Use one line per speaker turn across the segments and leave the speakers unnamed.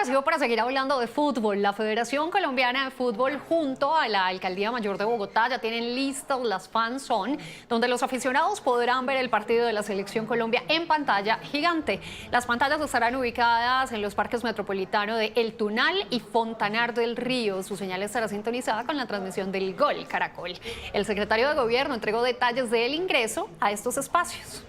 espacio para seguir hablando de fútbol. La Federación Colombiana de Fútbol junto a la Alcaldía Mayor de Bogotá ya tienen listas las Fan Zone, donde los aficionados podrán ver el partido de la Selección Colombia en pantalla gigante. Las pantallas estarán ubicadas en los parques metropolitanos de El Tunal y Fontanar del Río. Su señal estará sintonizada con la transmisión del Gol Caracol. El secretario de Gobierno entregó detalles del ingreso a estos espacios.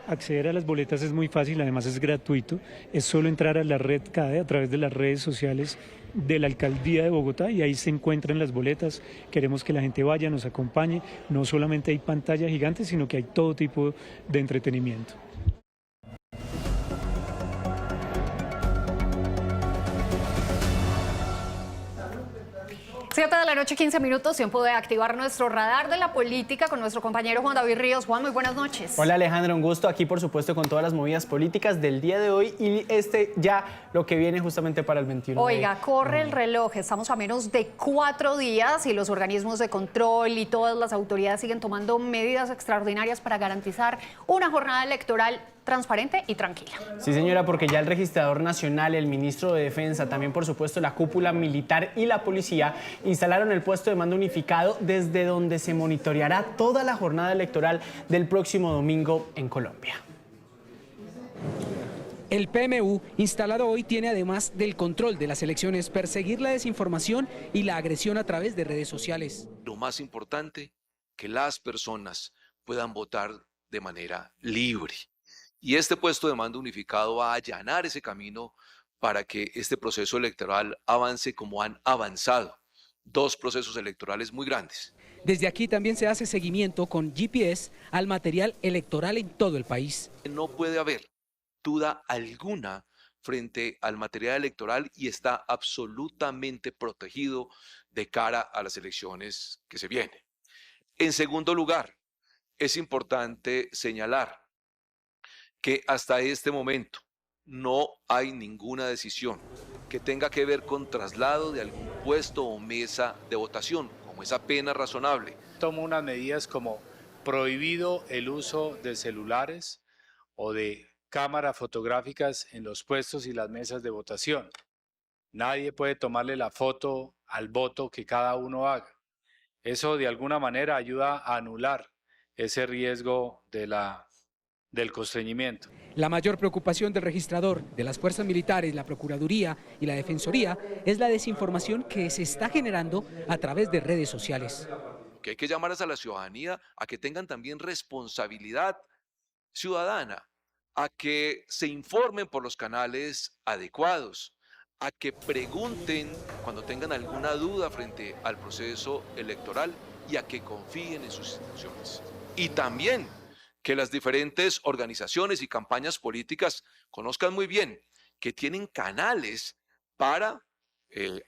Acceder a las boletas es muy fácil, además es gratuito, es solo entrar a la red CADE a través de las redes sociales de la Alcaldía de Bogotá y ahí se encuentran las boletas. Queremos que la gente vaya, nos acompañe, no solamente hay pantalla gigante, sino que hay todo tipo de entretenimiento.
7 de la noche, 15 minutos, tiempo de activar nuestro radar de la política con nuestro compañero Juan David Ríos. Juan, muy buenas noches.
Hola Alejandra, un gusto aquí por supuesto con todas las movidas políticas del día de hoy y ya lo que viene justamente para el 21.
Oiga, corre el reloj, estamos a menos de 4 días y los organismos de control y todas las autoridades siguen tomando medidas extraordinarias para garantizar una jornada electoral transparente y tranquila.
Sí, señora, porque ya el registrador nacional, el ministro de Defensa, también por supuesto la cúpula militar y la policía instalaron el puesto de mando unificado desde donde se monitoreará toda la jornada electoral del próximo domingo en Colombia.
El PMU, instalado hoy, tiene además del control de las elecciones, perseguir la desinformación y la agresión a través de redes sociales.
Lo más importante, que las personas puedan votar de manera libre. Y este puesto de mando unificado va a allanar ese camino para que este proceso electoral avance como han avanzado 2 procesos electorales muy grandes.
Desde aquí también se hace seguimiento con GPS al material electoral en todo el país.
No puede haber duda alguna frente al material electoral y está absolutamente protegido de cara a las elecciones que se vienen. En segundo lugar, es importante señalar que hasta este momento no hay ninguna decisión que tenga que ver con traslado de algún puesto o mesa de votación, como es apenas razonable.
Tomo unas medidas como prohibido el uso de celulares o de cámaras fotográficas en los puestos y las mesas de votación. Nadie puede tomarle la foto al voto que cada uno haga. Eso de alguna manera ayuda a anular ese riesgo del constreñimiento.
La mayor preocupación del registrador, de las fuerzas militares, la Procuraduría y la Defensoría es la desinformación que se está generando a través de redes sociales.
Que hay que llamar a la ciudadanía a que tengan también responsabilidad ciudadana, a que se informen por los canales adecuados, a que pregunten cuando tengan alguna duda frente al proceso electoral y a que confíen en sus instituciones. Y también que las diferentes organizaciones y campañas políticas conozcan muy bien que tienen canales para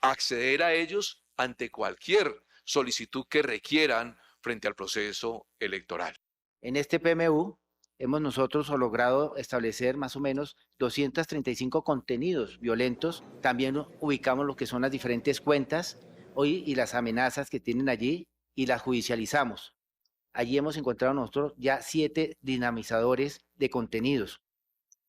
acceder a ellos ante cualquier solicitud que requieran frente al proceso electoral.
En este PMU hemos nosotros logrado establecer más o menos 235 contenidos violentos. También ubicamos lo que son las diferentes cuentas hoy y las amenazas que tienen allí y las judicializamos. Allí hemos encontrado nosotros ya 7 dinamizadores de contenidos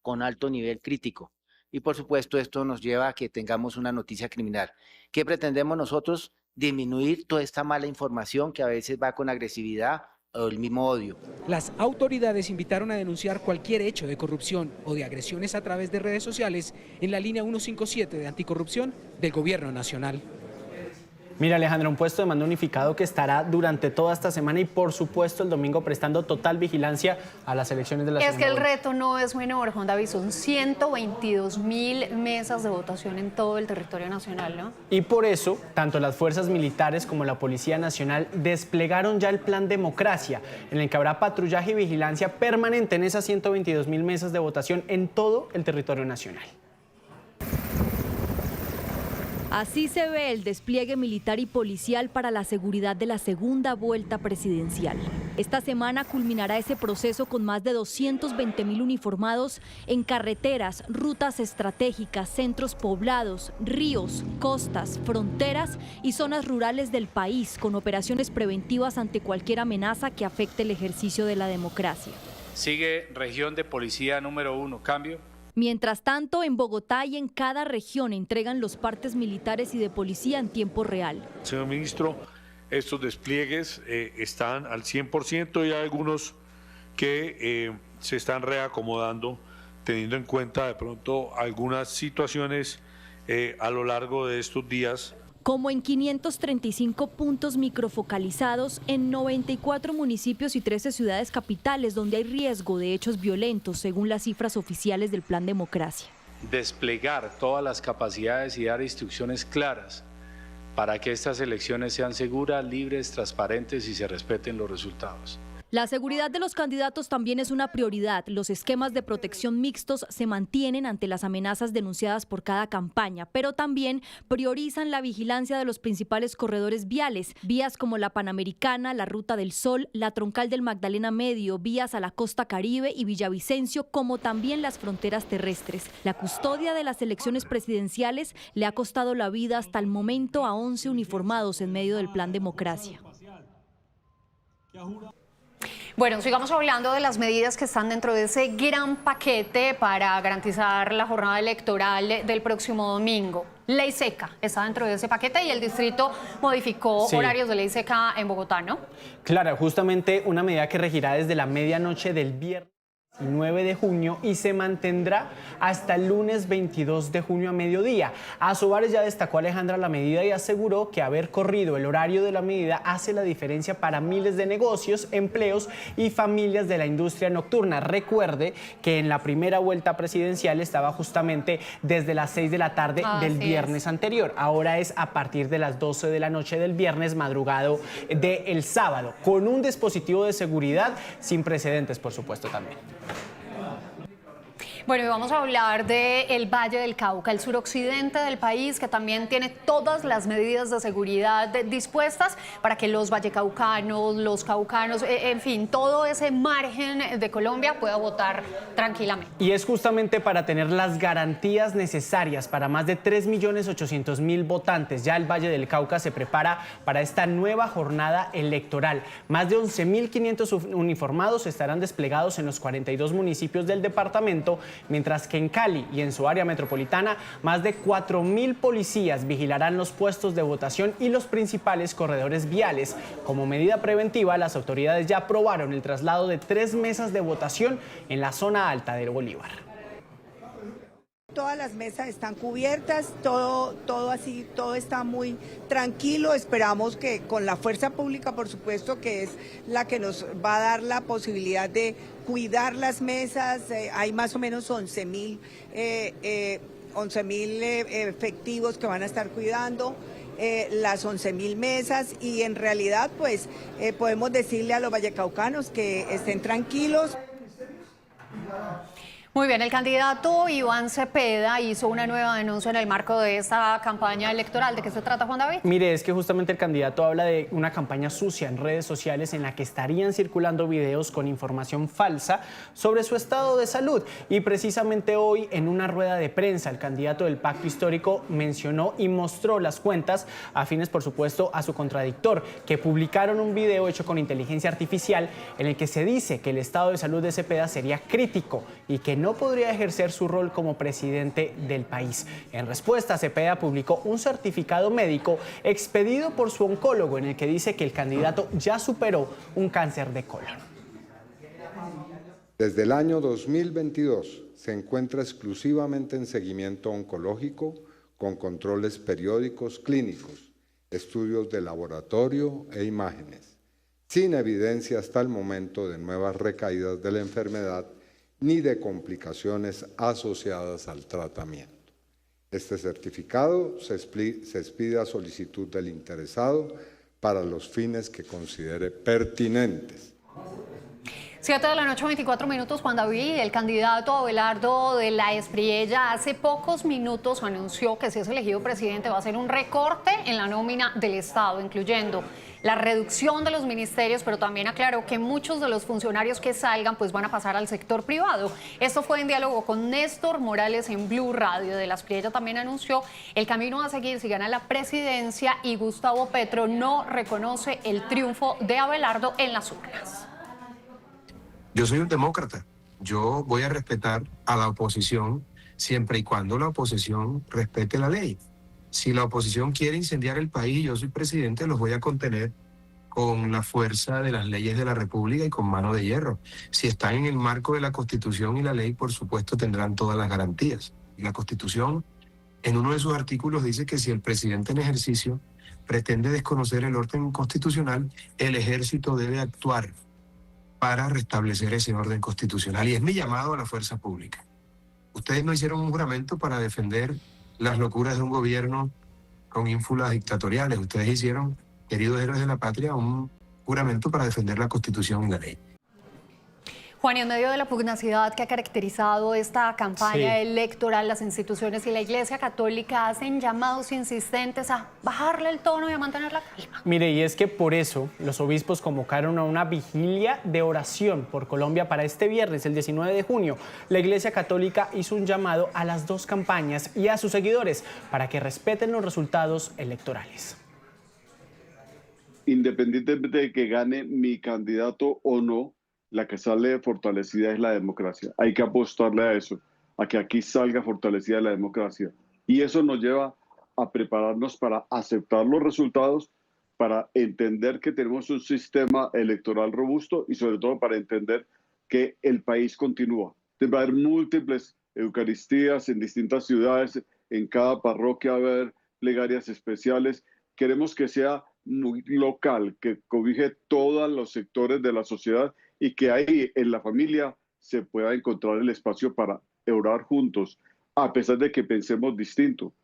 con alto nivel crítico. Y por supuesto esto nos lleva a que tengamos una noticia criminal. ¿Qué pretendemos nosotros? Disminuir toda esta mala información que a veces va con agresividad o el mismo odio.
Las autoridades invitaron a denunciar cualquier hecho de corrupción o de agresiones a través de redes sociales en la línea 157 de anticorrupción del Gobierno Nacional.
Mira Alejandra, un puesto de mando unificado que estará durante toda esta semana y por supuesto el domingo prestando total vigilancia a las elecciones de la
Es que el
segunda vuelta.
reto no es menor, Juan David, son 122.000 mesas de votación en todo el territorio nacional, ¿no?
Y por eso, tanto las fuerzas militares como la Policía Nacional desplegaron ya el Plan Democracia, en el que habrá patrullaje y vigilancia permanente en esas 122.000 mesas de votación en todo el territorio nacional.
Así se ve el despliegue militar y policial para la seguridad de la segunda vuelta presidencial. Esta semana culminará ese proceso con más de 220.000 uniformados en carreteras, rutas estratégicas, centros poblados, ríos, costas, fronteras y zonas rurales del país, con operaciones preventivas ante cualquier amenaza que afecte el ejercicio de la democracia.
Sigue región de policía número 1, cambio.
Mientras tanto, en Bogotá y en cada región entregan los partes militares y de policía en tiempo real.
Señor ministro, estos despliegues están al 100% y hay algunos que se están reacomodando teniendo en cuenta de pronto algunas situaciones a lo largo de estos días.
Como en 535 puntos microfocalizados en 94 municipios y 13 ciudades capitales donde hay riesgo de hechos violentos, según las cifras oficiales del Plan Democracia.
Desplegar todas las capacidades y dar instrucciones claras para que estas elecciones sean seguras, libres, transparentes y se respeten los resultados.
La seguridad de los candidatos también es una prioridad. Los esquemas de protección mixtos se mantienen ante las amenazas denunciadas por cada campaña, pero también priorizan la vigilancia de los principales corredores viales, vías como la Panamericana, la Ruta del Sol, la Troncal del Magdalena Medio, vías a la Costa Caribe y Villavicencio, como también las fronteras terrestres. La custodia de las elecciones presidenciales le ha costado la vida hasta el momento a 11 uniformados en medio del Plan Democracia.
Bueno, sigamos hablando de las medidas que están dentro de ese gran paquete para garantizar la jornada electoral del próximo domingo. Ley seca está dentro de ese paquete y el distrito modificó horarios de ley seca en Bogotá, ¿no?
Claro, justamente una medida que regirá desde la medianoche del viernes 9 de junio y se mantendrá hasta el lunes 22 de junio a mediodía. A Sobares ya destacó Alejandra la medida y aseguró que haber corrido el horario de la medida hace la diferencia para miles de negocios, empleos y familias de la industria nocturna. Recuerde que en la primera vuelta presidencial estaba justamente desde las 6 de la tarde del viernes anterior. Ahora es a partir de las 12 de la noche del viernes madrugado del sábado, con un dispositivo de seguridad sin precedentes, por supuesto, también.
Bueno, y vamos a hablar del Valle del Cauca, el suroccidente del país, que también tiene todas las medidas de seguridad dispuestas para que los vallecaucanos, los caucanos, en fin, todo ese margen de Colombia pueda votar tranquilamente.
Y es justamente para tener las garantías necesarias para más de 3.800.000 votantes. Ya el Valle del Cauca se prepara para esta nueva jornada electoral. Más de 11.500 uniformados estarán desplegados en los 42 municipios del departamento, mientras que en Cali y en su área metropolitana, más de 4.000 policías vigilarán los puestos de votación y los principales corredores viales. Como medida preventiva, las autoridades ya aprobaron el traslado de 3 mesas de votación en la zona alta del Bolívar.
Todas las mesas están cubiertas, todo está muy tranquilo. Esperamos que con la fuerza pública, por supuesto, que es la que nos va a dar la posibilidad de cuidar las mesas. Hay más o menos 11.000 efectivos que van a estar cuidando las 11.000 mesas y en realidad pues podemos decirle a los vallecaucanos que estén tranquilos.
Muy bien, el candidato Iván Cepeda hizo una nueva denuncia en el marco de esta campaña electoral. ¿De qué se trata, Juan David?
Mire, es que justamente el candidato habla de una campaña sucia en redes sociales en la que estarían circulando videos con información falsa sobre su estado de salud. Y precisamente hoy, en una rueda de prensa, el candidato del Pacto Histórico mencionó y mostró las cuentas afines, por supuesto, a su contradictor, que publicaron un video hecho con inteligencia artificial en el que se dice que el estado de salud de Cepeda sería crítico y que no podría ejercer su rol como presidente del país. En respuesta, Cepeda publicó un certificado médico expedido por su oncólogo en el que dice que el candidato ya superó un cáncer de colon.
Desde el año 2022 se encuentra exclusivamente en seguimiento oncológico con controles periódicos clínicos, estudios de laboratorio e imágenes, sin evidencia hasta el momento de nuevas recaídas de la enfermedad ni de complicaciones asociadas al tratamiento. Este certificado se expide a solicitud del interesado para los fines que considere pertinentes.
7 de la noche, 24 minutos, Juan David. El candidato Abelardo de la Espriella hace pocos minutos anunció que si es elegido presidente va a hacer un recorte en la nómina del Estado, incluyendo la reducción de los ministerios, pero también aclaró que muchos de los funcionarios que salgan pues van a pasar al sector privado. Esto fue en diálogo con Néstor Morales en Blue Radio. De la Espriella también anunció el camino a seguir si gana la presidencia y Gustavo Petro no reconoce el triunfo de Abelardo en las urnas.
Yo soy un demócrata. Yo voy a respetar a la oposición siempre y cuando la oposición respete la ley. Si la oposición quiere incendiar el país y yo soy presidente, los voy a contener con la fuerza de las leyes de la República y con mano de hierro. Si están en el marco de la Constitución y la ley, por supuesto, tendrán todas las garantías. Y la Constitución, en uno de sus artículos, dice que si el presidente en ejercicio pretende desconocer el orden constitucional, el ejército debe actuar para restablecer ese orden constitucional. Y es mi llamado a la fuerza pública. Ustedes no hicieron un juramento para defender las locuras de un gobierno con ínfulas dictatoriales. Ustedes hicieron, queridos héroes de la patria, un juramento para defender la Constitución y la ley.
Juan, y en medio de la pugnacidad que ha caracterizado esta campaña electoral, las instituciones y la Iglesia Católica hacen llamados insistentes a bajarle el tono y a mantener la calma.
Mire, y es que por eso los obispos convocaron a una vigilia de oración por Colombia para este viernes, el 19 de junio. La Iglesia Católica hizo un llamado a las dos campañas y a sus seguidores para que respeten los resultados electorales.
Independientemente de que gane mi candidato o no, la que sale fortalecida es la democracia. Hay que apostarle a eso, a que aquí salga fortalecida la democracia. Y eso nos lleva a prepararnos para aceptar los resultados, para entender que tenemos un sistema electoral robusto y sobre todo para entender que el país continúa. Va a haber múltiples eucaristías en distintas ciudades, en cada parroquia va a haber plegarias especiales. Queremos que sea muy local, que cobije todos los sectores de la sociedad y que ahí en la familia se pueda encontrar el espacio para orar juntos, a pesar de que pensemos distinto.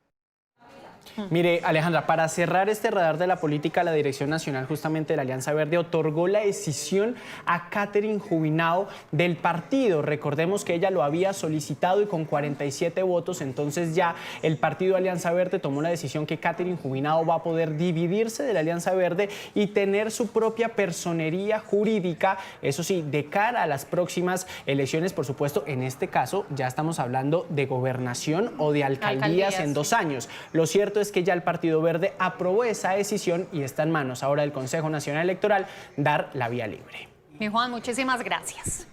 Mire, Alejandra, para cerrar este radar de la política, la Dirección Nacional justamente de la Alianza Verde otorgó la decisión a Catherine Jubinao del partido. Recordemos que ella lo había solicitado y con 47 votos, entonces ya el partido Alianza Verde tomó la decisión que Catherine Jubinao va a poder dividirse de la Alianza Verde y tener su propia personería jurídica, eso sí, de cara a las próximas elecciones, por supuesto, en este caso ya estamos hablando de gobernación o de alcaldías en 2 años. Lo cierto es que ya el Partido Verde aprobó esa decisión y está en manos ahora del Consejo Nacional Electoral dar la vía libre.
Mi Juan, muchísimas gracias.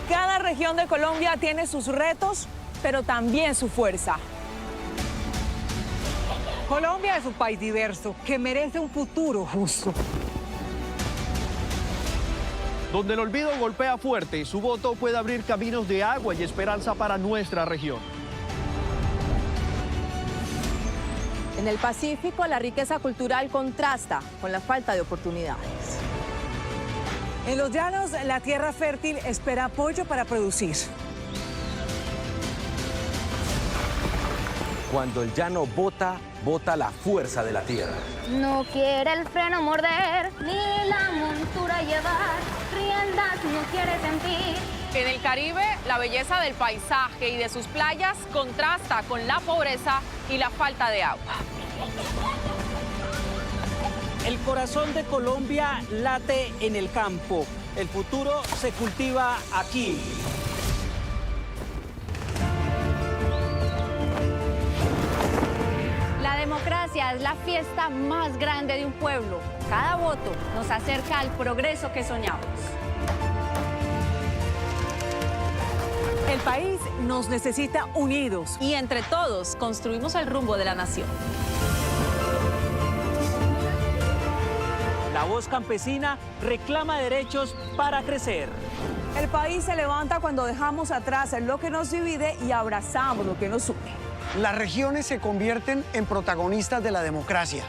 Cada región de Colombia tiene sus retos, pero también su fuerza. Colombia es un país diverso que merece un futuro justo.
Donde el olvido golpea fuerte, su voto puede abrir caminos de agua y esperanza para nuestra región.
En el Pacífico, la riqueza cultural contrasta con la falta de oportunidades. En los llanos, la tierra fértil espera apoyo para producir.
Cuando el llano bota, bota la fuerza de la tierra.
No quiere el freno morder, ni la montura llevar, riendas no quiere sentir.
En el Caribe, la belleza del paisaje y de sus playas contrasta con la pobreza y la falta de agua.
El corazón de Colombia late en el campo. El futuro se cultiva aquí.
La democracia es la fiesta más grande de un pueblo. Cada voto nos acerca al progreso que soñamos.
El país nos necesita unidos y entre todos construimos el rumbo de la nación.
La voz campesina reclama derechos para crecer.
El país se levanta cuando dejamos atrás lo que nos divide y abrazamos lo que nos une.
Las regiones se convierten en protagonistas de la democracia.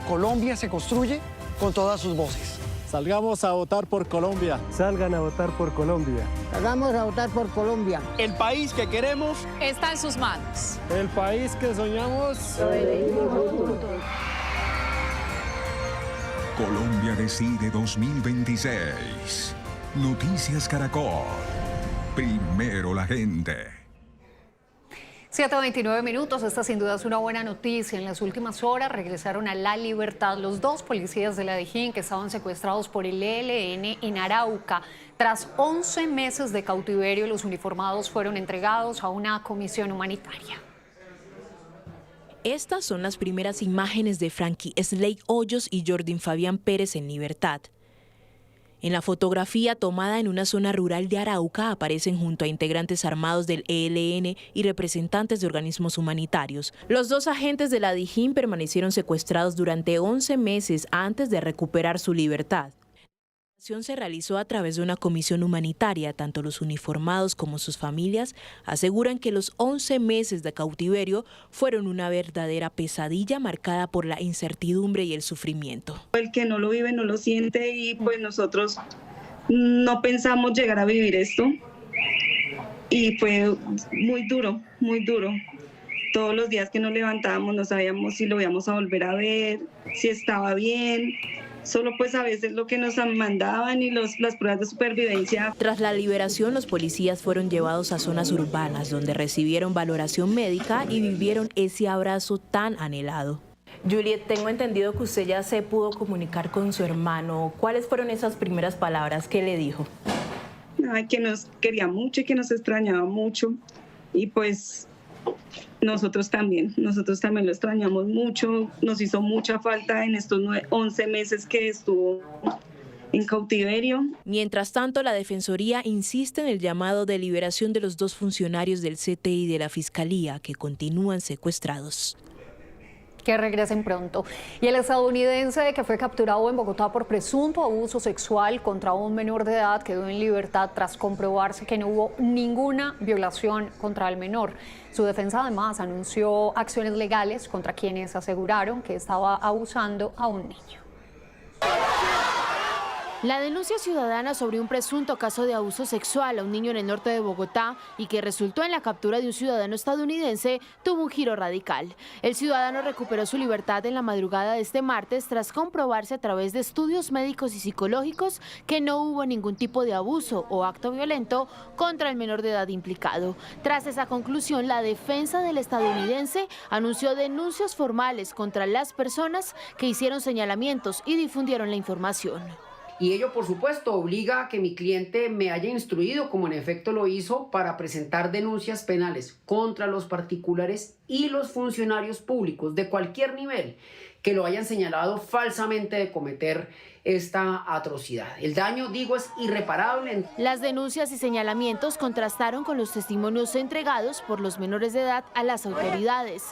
Colombia se construye con todas sus voces.
Salgamos a votar por Colombia. Salgan a votar por Colombia.
Salgamos a votar por Colombia.
El país que queremos
está en sus manos.
El país que soñamos.
Colombia Decide 2026. Noticias Caracol. Primero la gente.
7:29 minutos. Esta sin duda es una buena noticia. En las últimas horas regresaron a la libertad los 2 policías de la Dijín que estaban secuestrados por el ELN en Arauca. Tras 11 meses de cautiverio, los uniformados fueron entregados a una comisión humanitaria.
Estas son las primeras imágenes de Frankie Slade Hoyos y Jordin Fabián Pérez en libertad. En la fotografía tomada en una zona rural de Arauca aparecen junto a integrantes armados del ELN y representantes de organismos humanitarios. Los dos agentes de la DIJÍN permanecieron secuestrados durante 11 meses antes de recuperar su libertad. La acción se realizó a través de una comisión humanitaria. Tanto los uniformados como sus familias aseguran que los 11 meses de cautiverio fueron una verdadera pesadilla marcada por la incertidumbre y el sufrimiento.
El que no lo vive no lo siente y pues nosotros no pensamos llegar a vivir esto y fue muy duro, muy duro. Todos los días que nos levantábamos no sabíamos si lo íbamos a volver a ver, si estaba bien. Solo pues a veces lo que nos mandaban y las pruebas de supervivencia.
Tras la liberación, los policías fueron llevados a zonas urbanas donde recibieron valoración médica y vivieron ese abrazo tan anhelado. Juliet, tengo entendido que usted ya se pudo comunicar con su hermano. ¿Cuáles fueron esas primeras palabras que le dijo?
Ay, que nos quería mucho y que nos extrañaba mucho. Y pues nosotros también lo extrañamos mucho, nos hizo mucha falta en estos 11 meses que estuvo en cautiverio.
Mientras tanto, la Defensoría insiste en el llamado de liberación de los dos funcionarios del CTI y de la Fiscalía que continúan secuestrados.
Que regresen pronto. Y el estadounidense que fue capturado en Bogotá por presunto abuso sexual contra un menor de edad quedó en libertad tras comprobarse que no hubo ninguna violación contra el menor. Su defensa además anunció acciones legales contra quienes aseguraron que estaba abusando a un niño.
La denuncia ciudadana sobre un presunto caso de abuso sexual a un niño en el norte de Bogotá y que resultó en la captura de un ciudadano estadounidense tuvo un giro radical. El ciudadano recuperó su libertad en la madrugada de este martes tras comprobarse a través de estudios médicos y psicológicos que no hubo ningún tipo de abuso o acto violento contra el menor de edad implicado. Tras esa conclusión, la defensa del estadounidense anunció denuncias formales contra las personas que hicieron señalamientos y difundieron la información.
Y ello, por supuesto, obliga a que mi cliente me haya instruido, como en efecto lo hizo, para presentar denuncias penales contra los particulares y los funcionarios públicos de cualquier nivel que lo hayan señalado falsamente de cometer esta atrocidad. El daño, digo, es irreparable.
Las denuncias y señalamientos contrastaron con los testimonios entregados por los menores de edad a las autoridades.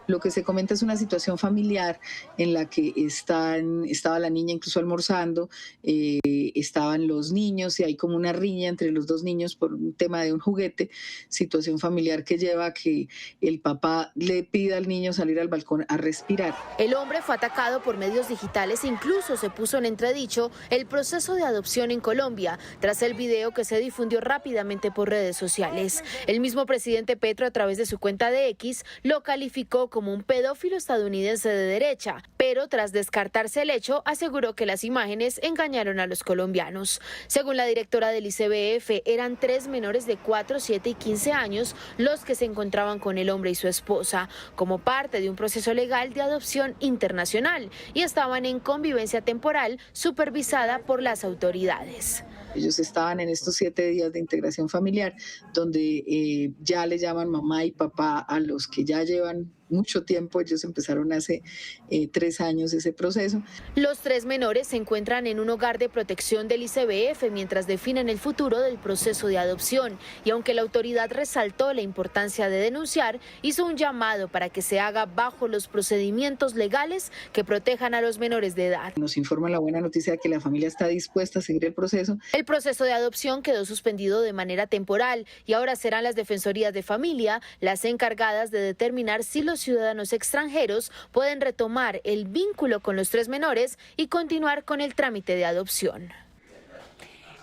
Lo que se comenta es una situación familiar en la que estaba la niña incluso almorzando, estaban los niños y hay como una riña entre los dos niños por un tema de un juguete, situación familiar que lleva a que el papá le pida al niño salir al balcón a respirar.
El hombre fue atacado por medios digitales e incluso se puso en entredicho el proceso de adopción en Colombia tras el video que se difundió rápidamente por redes sociales. El mismo presidente Petro, a través de su cuenta de X, lo calificó como un pedófilo estadounidense de derecha, pero tras descartarse el hecho, aseguró que las imágenes engañaron a los colombianos. Según la directora del ICBF, eran 3 menores de 4, 7 y 15 años los que se encontraban con el hombre y su esposa, como parte de un proceso legal de adopción internacional, y estaban en convivencia temporal supervisada por las autoridades.
Ellos estaban en estos 7 días de integración familiar, donde ya le llaman mamá y papá a los que ya llevan mucho tiempo. Ellos empezaron hace 3 años ese proceso.
Los 3 menores se encuentran en un hogar de protección del ICBF mientras definen el futuro del proceso de adopción. Y aunque la autoridad resaltó la importancia de denunciar, hizo un llamado para que se haga bajo los procedimientos legales que protejan a los menores de edad.
Nos informa la buena noticia de que la familia está dispuesta a seguir el proceso.
El proceso de adopción quedó suspendido de manera temporal y ahora serán las defensorías de familia las encargadas de determinar si los ciudadanos extranjeros pueden retomar el vínculo con los 3 menores y continuar con el trámite de adopción.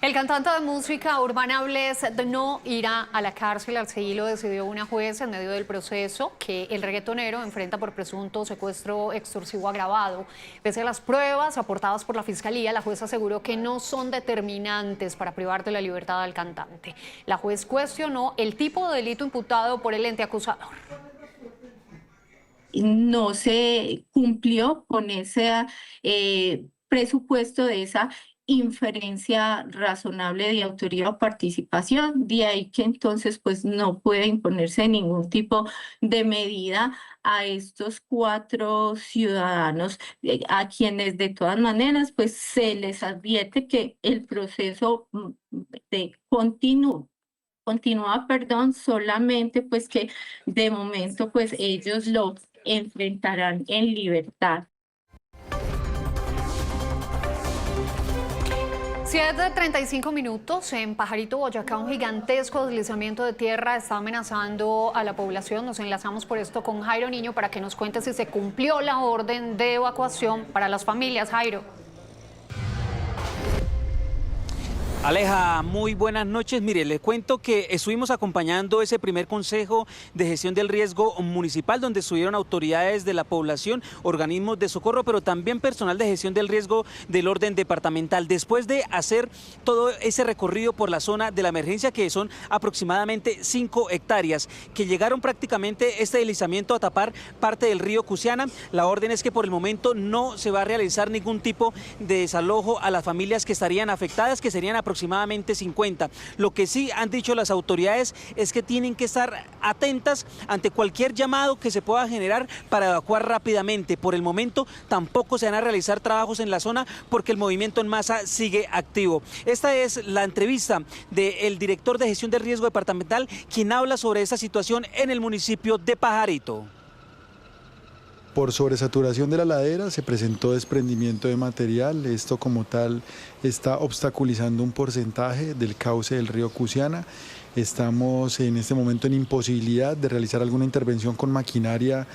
El cantante de música urbana Blessd no irá a la cárcel, así lo decidió una juez en medio del proceso que el reggaetonero enfrenta por presunto secuestro extorsivo agravado. Pese a las pruebas aportadas por la Fiscalía, la juez aseguró que no son determinantes para privar de la libertad al cantante. La juez cuestionó el tipo de delito imputado por el ente acusador.
No se cumplió con ese presupuesto de esa inferencia razonable de autoría o participación, de ahí que entonces pues no puede imponerse ningún tipo de medida a estos 4 ciudadanos, a quienes de todas maneras pues se les advierte que el proceso continúa, solamente pues que de momento pues ellos lo enfrentarán en libertad.
7:35 minutos. En Pajarito, Boyacá, un gigantesco deslizamiento de tierra está amenazando a la población. Nos enlazamos por esto con Jairo Niño para que nos cuente si se cumplió la orden de evacuación para las familias. Jairo.
Aleja, muy buenas noches. Mire, le cuento que estuvimos acompañando ese primer consejo de gestión del riesgo municipal, donde estuvieron autoridades de la población, organismos de socorro, pero también personal de gestión del riesgo del orden departamental. Después de hacer todo ese recorrido por la zona de la emergencia, que son aproximadamente 5 hectáreas, que llegaron prácticamente este deslizamiento a tapar parte del río Cusiana, la orden es que por el momento no se va a realizar ningún tipo de desalojo a las familias que estarían afectadas, que serían aproximadamente 50. Lo que sí han dicho las autoridades es que tienen que estar atentas ante cualquier llamado que se pueda generar para evacuar rápidamente. Por el momento tampoco se van a realizar trabajos en la zona porque el movimiento en masa sigue activo. Esta es la entrevista del director de gestión del riesgo departamental, quien habla sobre esta situación en el municipio de Pajarito.
Por sobresaturación de la ladera se presentó desprendimiento de material. Esto como tal está obstaculizando un porcentaje del cauce del río Cusiana. Estamos en este momento en imposibilidad de realizar alguna intervención con maquinaria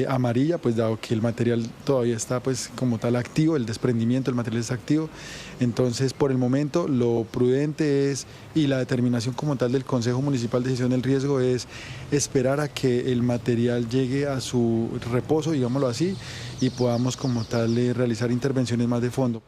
amarilla, pues dado que el material todavía está pues como tal activo, el desprendimiento del material está activo. Entonces por el momento lo prudente es, y la determinación como tal del Consejo Municipal de Gestión del Riesgo es esperar a que el material llegue a su reposo, digámoslo así, y podamos como tal realizar intervenciones más de fondo.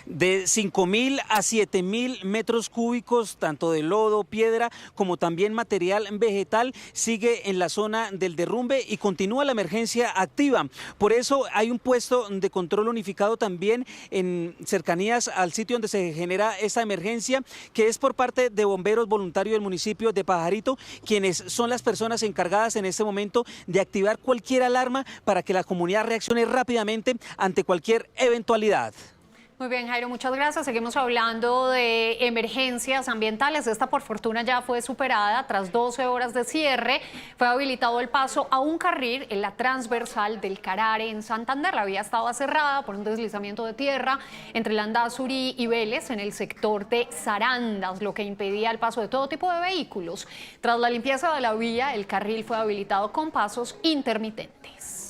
De 5.000 a 7.000 metros cúbicos, tanto de lodo, piedra, como también material vegetal, sigue en la zona del derrumbe y continúa la emergencia activa. Por eso hay un puesto de control unificado también en cercanías al sitio donde se genera esta emergencia, que es por parte de bomberos voluntarios del municipio de Pajarito, quienes son las personas encargadas en este momento de activar cualquier alarma para que la comunidad reaccione rápidamente ante cualquier eventualidad.
Muy bien, Jairo, muchas gracias. Seguimos hablando de emergencias ambientales. Esta, por fortuna, ya fue superada. Tras 12 horas de cierre, fue habilitado el paso a un carril en la transversal del Carare en Santander. La vía estaba cerrada por un deslizamiento de tierra entre Landazuri y Vélez en el sector de Sarandas, lo que impedía el paso de todo tipo de vehículos. Tras la limpieza de la vía, el carril fue habilitado con pasos intermitentes.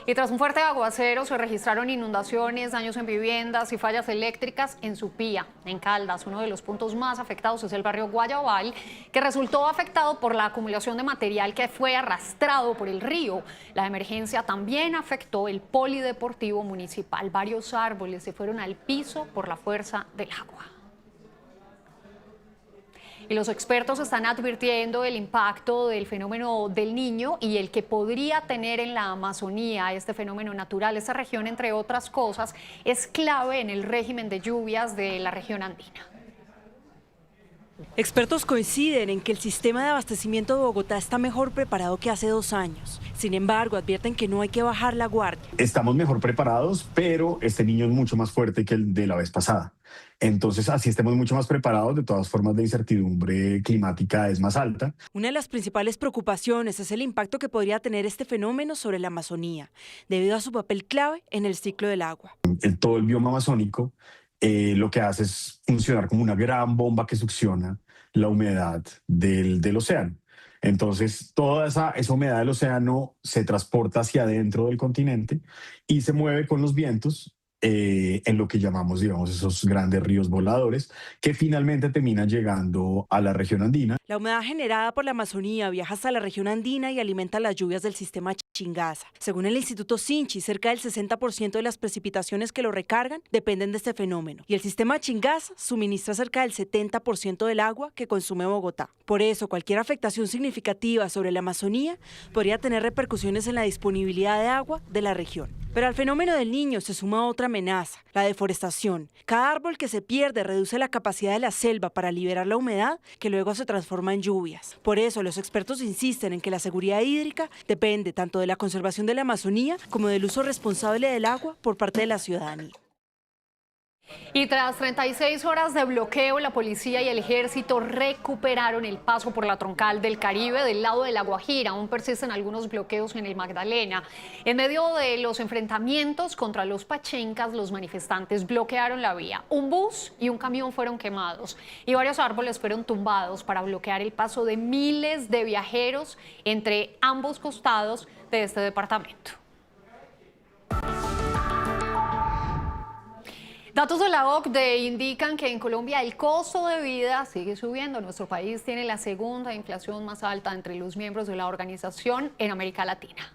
Y tras un fuerte aguacero se registraron inundaciones, daños en viviendas y fallas eléctricas en Supía, en Caldas. Uno de los puntos más afectados es el barrio Guayabal, que resultó afectado por la acumulación de material que fue arrastrado por el río. La emergencia también afectó el polideportivo municipal. Varios árboles se fueron al piso por la fuerza del agua. Y los expertos están advirtiendo el impacto del fenómeno del Niño y el que podría tener en la Amazonía este fenómeno natural. Esta región, entre otras cosas, es clave en el régimen de lluvias de la región andina.
Expertos coinciden en que el sistema de abastecimiento de Bogotá está mejor preparado que hace 2 años. Sin embargo, advierten que no hay que bajar la guardia.
Estamos mejor preparados, pero este niño es mucho más fuerte que el de la vez pasada. Entonces, así estemos mucho más preparados, de todas formas la incertidumbre climática es más alta.
Una de las principales preocupaciones es el impacto que podría tener este fenómeno sobre la Amazonía, debido a su papel clave en el ciclo del agua.
Todo el bioma amazónico lo que hace es funcionar como una gran bomba que succiona la humedad del océano. Entonces, toda esa humedad del océano se transporta hacia adentro del continente y se mueve con los vientos en lo que llamamos, digamos, esos grandes ríos voladores que finalmente terminan llegando a la región andina.
La humedad generada por la Amazonía viaja hasta la región andina y alimenta las lluvias del sistema Chingaza. Según el Instituto Sinchi, cerca del 60% de las precipitaciones que lo recargan dependen de este fenómeno. Y el sistema Chingaza suministra cerca del 70% del agua que consume Bogotá. Por eso, cualquier afectación significativa sobre la Amazonía podría tener repercusiones en la disponibilidad de agua de la región. Pero al fenómeno del Niño se suma otra amenaza, la deforestación. Cada árbol que se pierde reduce la capacidad de la selva para liberar la humedad, que luego se transforma en lluvias. Por eso los expertos insisten en que la seguridad hídrica depende tanto de la conservación de la Amazonía como del uso responsable del agua por parte de la ciudadanía.
Y tras 36 horas de bloqueo, la policía y el ejército recuperaron el paso por la troncal del Caribe del lado de La Guajira. Aún persisten algunos bloqueos en el Magdalena. En medio de los enfrentamientos contra los pachencas, los manifestantes bloquearon la vía. Un bus y un camión fueron quemados y varios árboles fueron tumbados para bloquear el paso de miles de viajeros entre ambos costados de este departamento. Datos de la OCDE indican que en Colombia el costo de vida sigue subiendo. Nuestro país tiene la segunda inflación más alta entre los miembros de la organización en América Latina.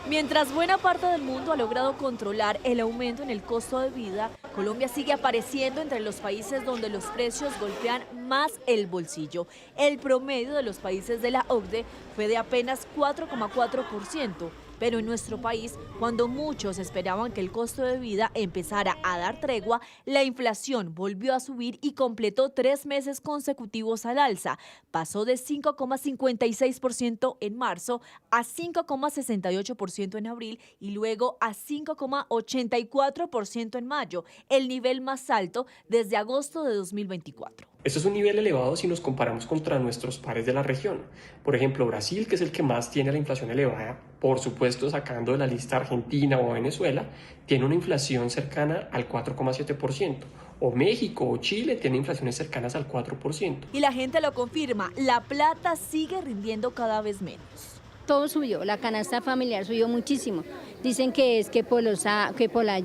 Mientras buena parte del mundo ha logrado controlar el aumento en el costo de vida, Colombia sigue apareciendo entre los países donde los precios golpean más el bolsillo. El promedio de los países de la OCDE fue de apenas 4,4%. Pero en nuestro país, cuando muchos esperaban que el costo de vida empezara a dar tregua, la inflación volvió a subir y completó 3 meses consecutivos al alza. Pasó de 5,56% en marzo a 5,68% en abril y luego a 5,84% en mayo, el nivel más alto desde agosto de 2024.
Esto es un nivel elevado si nos comparamos contra nuestros pares de la región. Por ejemplo, Brasil, que es el que más tiene la inflación elevada, por supuesto sacando de la lista Argentina o Venezuela, tiene una inflación cercana al 4,7%. O México o Chile tienen inflaciones cercanas al 4%.
Y la gente lo confirma, la plata sigue rindiendo cada vez menos.
Todo subió, la canasta familiar subió muchísimo. Dicen que es que por las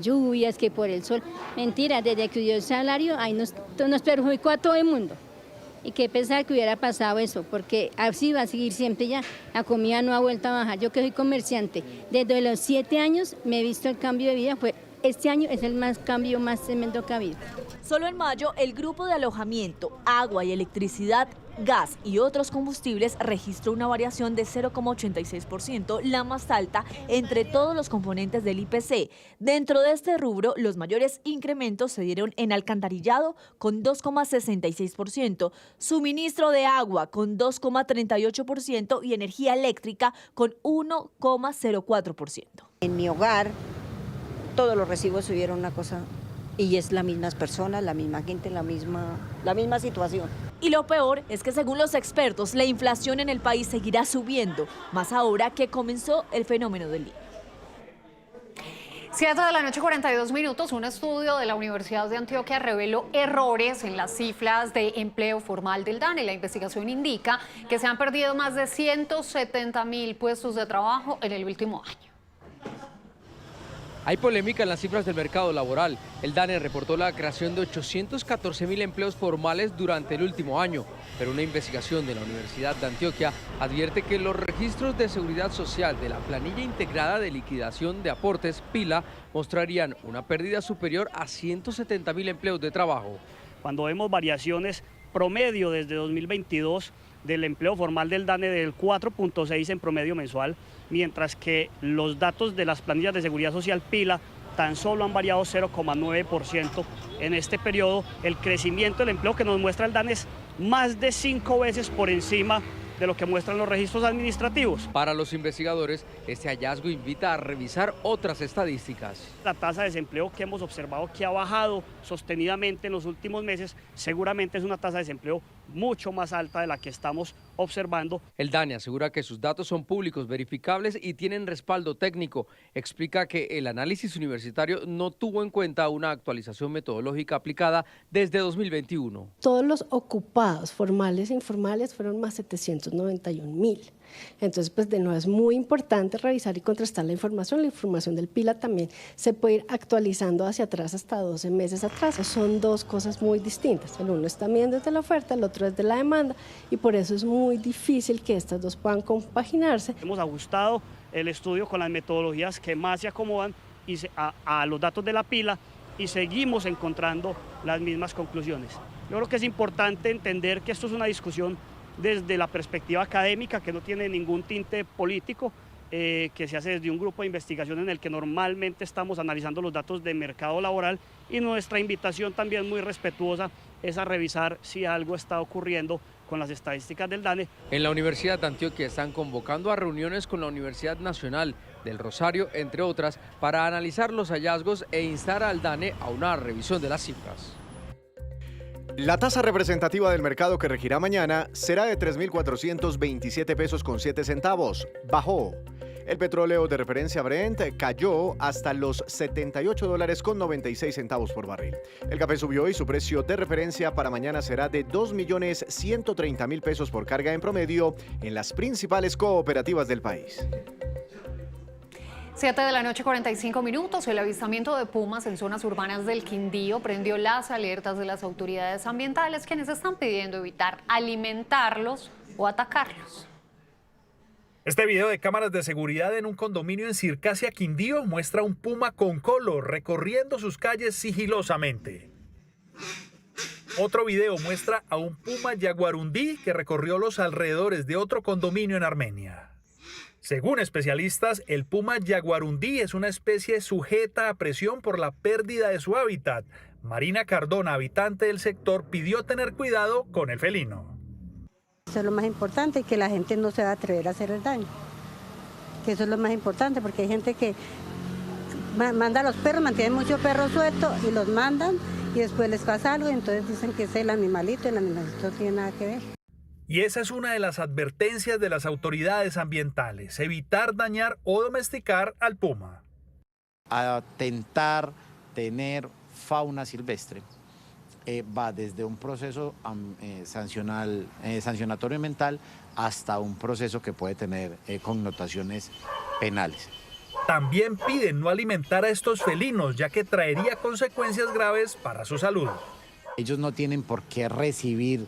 lluvias, que por el sol. Mentira, desde que dio el salario, ahí nos perjudicó a todo el mundo. Y qué pensar que hubiera pasado eso, porque así va a seguir siempre ya. La comida no ha vuelto a bajar. Yo que soy comerciante, desde los 7 años me he visto el cambio de vida, este año es el cambio más tremendo que ha habido.
Solo en mayo, el grupo de alojamiento, agua y electricidad, gas y otros combustibles registró una variación de 0,86%, la más alta entre todos los componentes del IPC. Dentro de este rubro, los mayores incrementos se dieron en alcantarillado con 2,66%, suministro de agua con 2,38% y energía eléctrica con 1,04%.
En mi hogar, todos los recibos subieron una cosa y es las mismas personas, la misma gente, la misma situación.
Y lo peor es que según los expertos, la inflación en el país seguirá subiendo, más ahora que comenzó el fenómeno del Niño.
7 de la noche, 42 minutos. Un estudio de la Universidad de Antioquia reveló errores en las cifras de empleo formal del DANE. La investigación indica que se han perdido más de 170.000 puestos de trabajo en el último año.
Hay polémica en las cifras del mercado laboral. El DANE reportó la creación de 814.000 empleos formales durante el último año, pero una investigación de la Universidad de Antioquia advierte que los registros de seguridad social de la planilla integrada de liquidación de aportes, PILA, mostrarían una pérdida superior a 170.000 empleos de trabajo.
Cuando vemos variaciones promedio desde 2022 del empleo formal del DANE del 4,6 en promedio mensual, mientras que los datos de las planillas de seguridad social PILA tan solo han variado 0,9% en este periodo. El crecimiento del empleo que nos muestra el DANE es más de 5 veces por encima de lo que muestran los registros administrativos.
Para los investigadores, este hallazgo invita a revisar otras estadísticas.
La tasa de desempleo que hemos observado que ha bajado sostenidamente en los últimos meses, seguramente es una tasa de desempleo mucho más alta de la que estamos observando.
El DANE asegura que sus datos son públicos, verificables y tienen respaldo técnico. Explica que el análisis universitario no tuvo en cuenta una actualización metodológica aplicada desde 2021.
Todos los ocupados, formales e informales, fueron más 791.000. Entonces, pues de nuevo es muy importante revisar y contrastar la información. La información del PILA también se puede ir actualizando hacia atrás hasta 12 meses atrás. Son dos cosas muy distintas. El uno es también desde la oferta, el otro es de la demanda y por eso es muy difícil que estas dos puedan compaginarse.
Hemos ajustado el estudio con las metodologías que más se acomodan a los datos de la PILA y seguimos encontrando las mismas conclusiones. Yo creo que es importante entender que esto es una discusión desde la perspectiva académica, que no tiene ningún tinte político, que se hace desde un grupo de investigación en el que normalmente estamos analizando los datos de mercado laboral, y nuestra invitación también muy respetuosa es a revisar si algo está ocurriendo con las estadísticas del DANE.
En la Universidad de Antioquia están convocando a reuniones con la Universidad Nacional del Rosario, entre otras, para analizar los hallazgos e instar al DANE a una revisión de las cifras.
La tasa representativa del mercado que regirá mañana será de 3.427 pesos con 7 centavos. Bajó. El petróleo de referencia Brent cayó hasta los $78 con 96 centavos por barril. El café subió y su precio de referencia para mañana será de 2.130.000 pesos por carga en promedio en las principales cooperativas del país.
7 de la noche, 45 minutos. El avistamiento de pumas en zonas urbanas del Quindío prendió las alertas de las autoridades ambientales, quienes están pidiendo evitar alimentarlos o atacarlos.
Este video de cámaras de seguridad en un condominio en Circasia, Quindío, muestra un puma con colo recorriendo sus calles sigilosamente. Otro video muestra a un puma yaguarundí que recorrió los alrededores de otro condominio en Armenia. Según especialistas, el puma yaguarundí es una especie sujeta a presión por la pérdida de su hábitat. Marina Cardona, habitante del sector, pidió tener cuidado con el felino.
Eso es lo más importante, que la gente no se va a atrever a hacer el daño. Que eso es lo más importante, porque hay gente que manda a los perros, mantienen muchos perros sueltos y los mandan y después les pasa algo y entonces dicen que es el animalito no tiene nada que ver.
Y esa es una de las advertencias de las autoridades ambientales, evitar dañar o domesticar al puma.
Atentar tener fauna silvestre va desde un proceso sancionatorio ambiental hasta un proceso que puede tener connotaciones penales.
También piden no alimentar a estos felinos, ya que traería consecuencias graves para su salud.
Ellos no tienen por qué recibir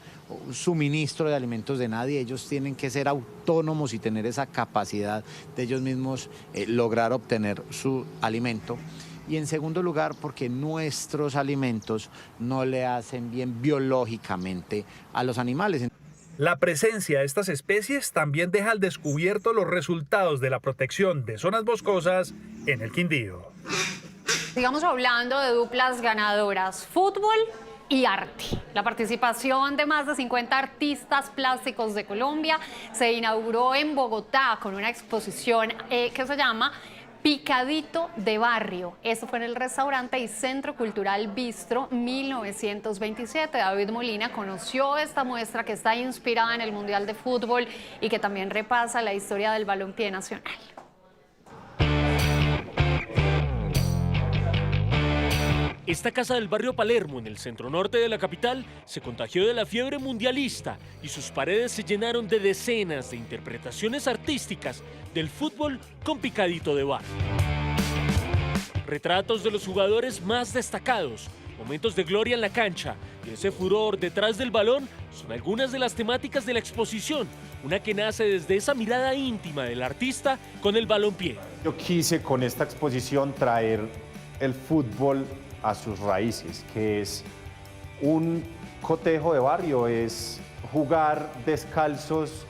suministro de alimentos de nadie, ellos tienen que ser autónomos y tener esa capacidad de ellos mismos lograr obtener su alimento. Y en segundo lugar, porque nuestros alimentos no le hacen bien biológicamente a los animales.
La presencia de estas especies también deja al descubierto los resultados de la protección de zonas boscosas en el Quindío.
Sigamos hablando de duplas ganadoras, fútbol y arte. La participación de más de 50 artistas plásticos de Colombia se inauguró en Bogotá con una exposición que se llama Picadito de Barrio. Esto fue en el restaurante y centro cultural Bistro 1927. David Molina conoció esta muestra que está inspirada en el Mundial de Fútbol y que también repasa la historia del balompié nacional.
Esta casa del barrio Palermo, en el centro norte de la capital, se contagió de la fiebre mundialista y sus paredes se llenaron de decenas de interpretaciones artísticas del fútbol con picadito de barrio. Retratos de los jugadores más destacados, momentos de gloria en la cancha y ese furor detrás del balón son algunas de las temáticas de la exposición, una que nace desde esa mirada íntima del artista con el balompié.
Yo quise con esta exposición traer el fútbol a sus raíces, que es un cotejo de barrio, es jugar descalzos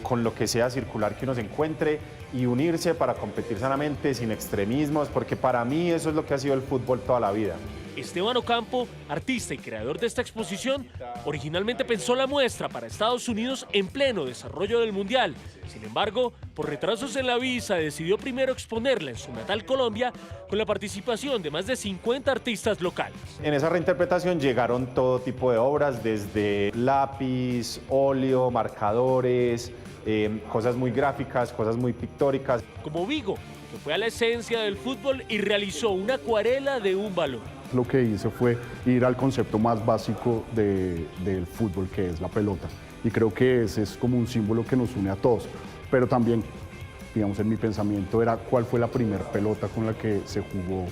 con lo que sea circular que uno se encuentre y unirse para competir sanamente, sin extremismos, porque para mí eso es lo que ha sido el fútbol toda la vida.
Esteban Ocampo, artista y creador de esta exposición, originalmente pensó la muestra para Estados Unidos en pleno desarrollo del Mundial. Sin embargo, por retrasos en la visa, decidió primero exponerla en su natal Colombia con la participación de más de 50 artistas locales.
En esa reinterpretación llegaron todo tipo de obras, desde lápiz, óleo, marcadores, cosas muy gráficas, cosas muy pictóricas.
Como Vigo, que fue a la esencia del fútbol y realizó una acuarela de un balón.
Lo que hice fue ir al concepto más básico del fútbol, que es la pelota. Y creo que ese es como un símbolo que nos une a todos. Pero también, digamos, en mi pensamiento era cuál fue la primera pelota con la que se jugó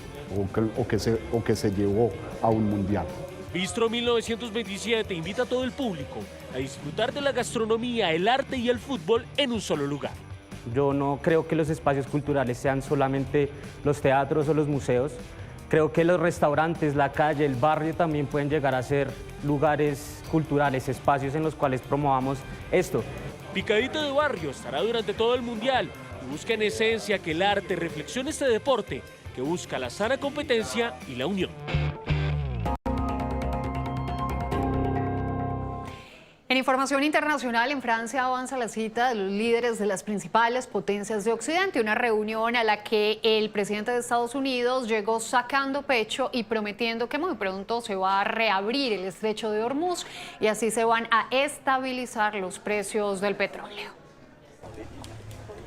o que se llevó a un mundial.
Bistro 1927 invita a todo el público a disfrutar de la gastronomía, el arte y el fútbol en un solo lugar.
Yo no creo que los espacios culturales sean solamente los teatros o los museos. Creo que los restaurantes, la calle, el barrio también pueden llegar a ser lugares culturales, espacios en los cuales promovamos esto.
Picadito de Barrio estará durante todo el Mundial. que busca en esencia que el arte reflexione este deporte, que busca la sana competencia y la unión.
En información internacional, en Francia avanza la cita de los líderes de las principales potencias de Occidente, una reunión a la que el presidente de Estados Unidos llegó sacando pecho y prometiendo que muy pronto se va a reabrir el estrecho de Hormuz y así se van a estabilizar los precios del petróleo.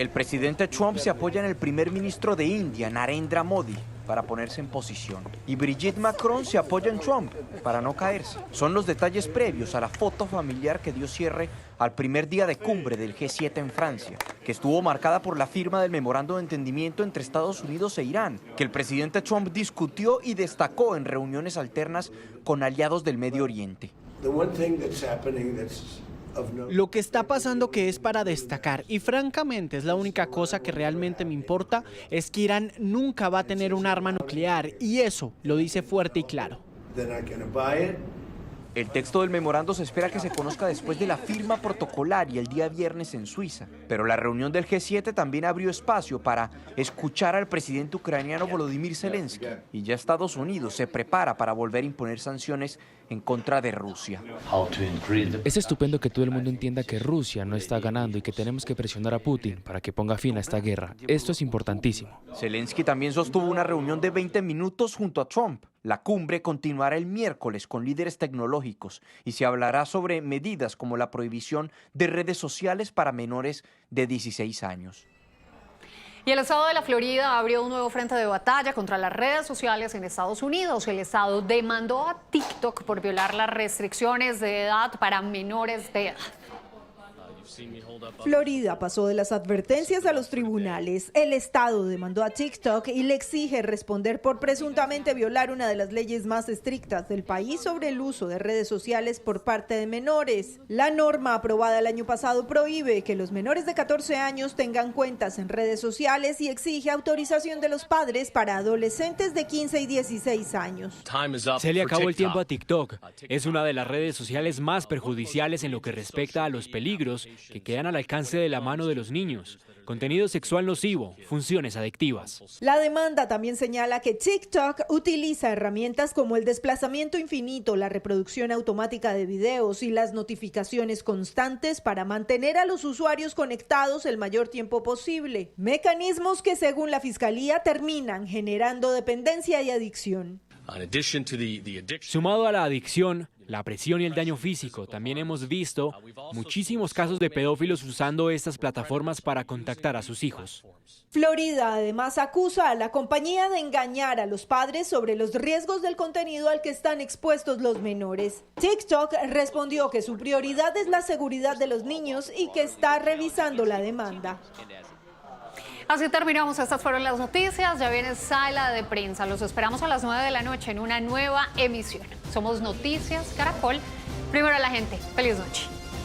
El presidente Trump se apoya en el primer ministro de India, Narendra Modi, para ponerse en posición. Y Brigitte Macron se apoya en Trump para no caerse. Son los detalles previos a la foto familiar que dio cierre al primer día de cumbre del G7 en Francia, que estuvo marcada por la firma del memorando de entendimiento entre Estados Unidos e Irán, que el presidente Trump discutió y destacó en reuniones alternas con aliados del Medio Oriente.
Lo que está pasando que es para destacar, y francamente es la única cosa que realmente me importa, es que Irán nunca va a tener un arma nuclear, y eso lo dice fuerte y claro.
El texto del memorando se espera que se conozca después de la firma protocolaria el día viernes en Suiza. Pero la reunión del G7 también abrió espacio para escuchar al presidente ucraniano Volodymyr Zelensky. Y ya Estados Unidos se prepara para volver a imponer sanciones en contra de Rusia.
Es estupendo que todo el mundo entienda que Rusia no está ganando y que tenemos que presionar a Putin para que ponga fin a esta guerra. Esto es importantísimo.
Zelensky también sostuvo una reunión de 20 minutos junto a Trump. La cumbre continuará el miércoles con líderes tecnológicos y se hablará sobre medidas como la prohibición de redes sociales para menores de 16 años.
Y el estado de la Florida abrió un nuevo frente de batalla contra las redes sociales en Estados Unidos. El estado demandó a TikTok por violar las restricciones de edad para menores de edad.
Florida pasó de las advertencias a los tribunales. El estado demandó a TikTok y le exige responder por presuntamente violar una de las leyes más estrictas del país sobre el uso de redes sociales por parte de menores. La norma aprobada el año pasado prohíbe que los menores de 14 años tengan cuentas en redes sociales y exige autorización de los padres para adolescentes de 15 y 16 años.
Se le acabó el tiempo a TikTok. Es una de las redes sociales más perjudiciales en lo que respecta a los peligros que quedan al alcance de la mano de los niños. Contenido sexual nocivo, funciones adictivas.
La demanda también señala que TikTok utiliza herramientas como el desplazamiento infinito, la reproducción automática de videos y las notificaciones constantes para mantener a los usuarios conectados el mayor tiempo posible. Mecanismos que, según la Fiscalía, terminan generando dependencia y adicción.
Sumado a la adicción, la presión y el daño físico, también hemos visto muchísimos casos de pedófilos usando estas plataformas para contactar a sus hijos.
Florida además acusa a la compañía de engañar a los padres sobre los riesgos del contenido al que están expuestos los menores. TikTok respondió que su prioridad es la seguridad de los niños y que está revisando la demanda.
Así terminamos, estas fueron las noticias, ya viene Sala de Prensa, los esperamos a las 9 de la noche en una nueva emisión. Somos Noticias Caracol, primero a la gente, feliz noche.